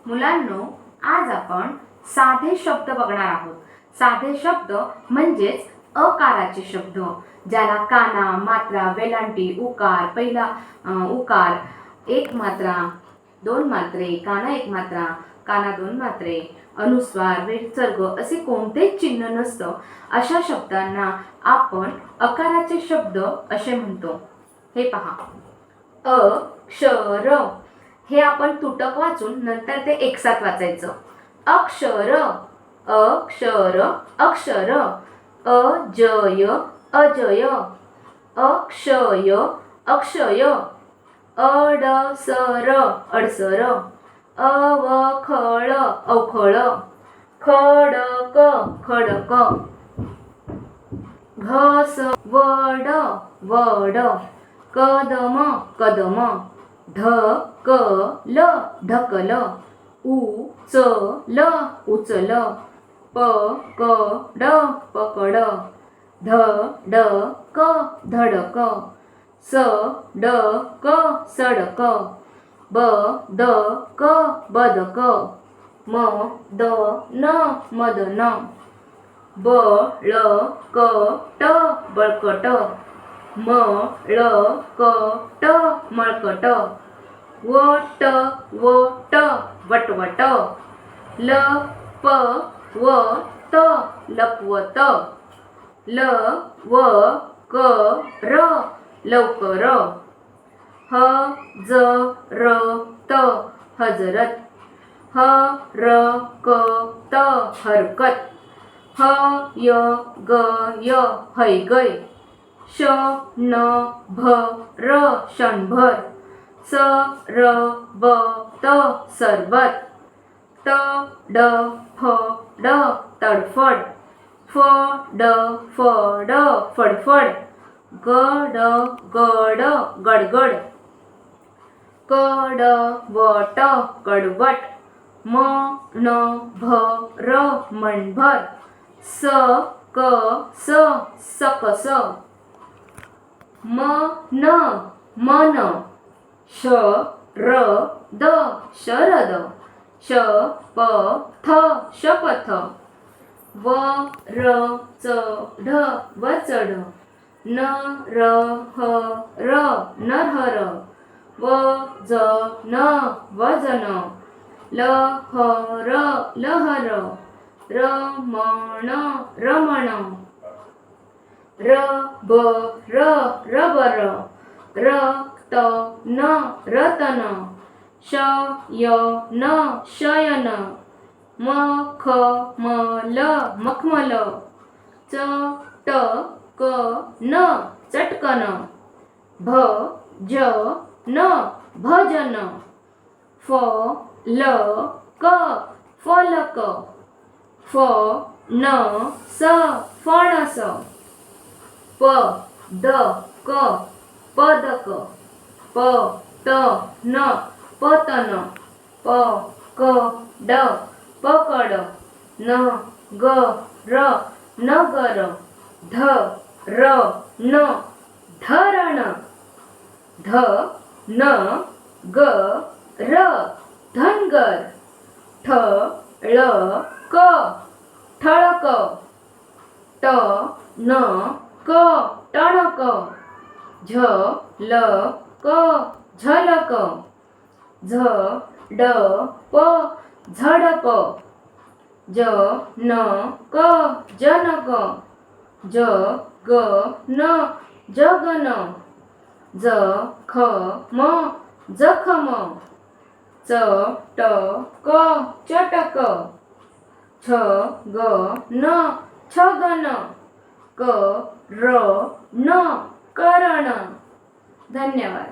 मुलांनो, आज आपण साधे शब्द बघणार आहोत. साधे शब्द म्हणजेच अकाराचे शब्द, ज्याला काना, मात्रा, वेलांटी, उकार, पहिला उकार, एक मात्रा, दोन मात्रे, काना एक मात्रा, काना दोन मात्रे, अनुस्वार, विसर्ग असे कोणतेच चिन्ह नसतं. अशा शब्दांना आपण अकाराचे शब्द असे म्हणतो. हे पहा, अक्षर हे आपण तुटक वाचून नंतर ते एकसाथ वाचायचं. अक्षर, अक्षर, अक्षर. अजय, अजय. अक्षय, अक्षय. अडसर, अडसर. अवखळ, अवखळ. खडक, खडक. घसवड, वड. कदम, कदम. ढकल, ढकल. उचल, उचल. पकड, पकड. धडक, धडक. सडक, सडक. बदक, बदक. मदन, मदन. बळकट, बळकट. मळकट, मळकट. वट, वट, वटवट. लपवत, लपवत. लवकर, लवकर. हजरत, हजरत. हरकत, हरकत. हयगय, हयगय. क्षणभर, क्षणभर. सरबत, सरबत. तडफड, तडफड. फडफड, फडफड. गडगड, गडगड. कडवट, कडवट. मनभर, मनभर. सकस, सकस. मन, मन. शरद, शरद. शपथ, शपथ. वरचढ, वचढ. नरहर, नरहर. वजन, वजन. लहर, लहर. रमण, रमण. Rubber, rubber. रतन, रतन. शयन, शयन. मखमल, मखमल. चटकन, चटकन. भजन, भजन. फलक, फलक. फणस, फणस. पदक, पदक. पतन, पतन. पकड, पकड. नगर, नगर. धरण, धरण. धनगर, धनगर. ठळक, ठळक. टणक, टणक. झलक, झलक. झडप, झडप. जनक, जनक. जगन, जगन. जखम, जखम. चटक, चटक. छगन, छगन. करण, करण. धन्यवाद.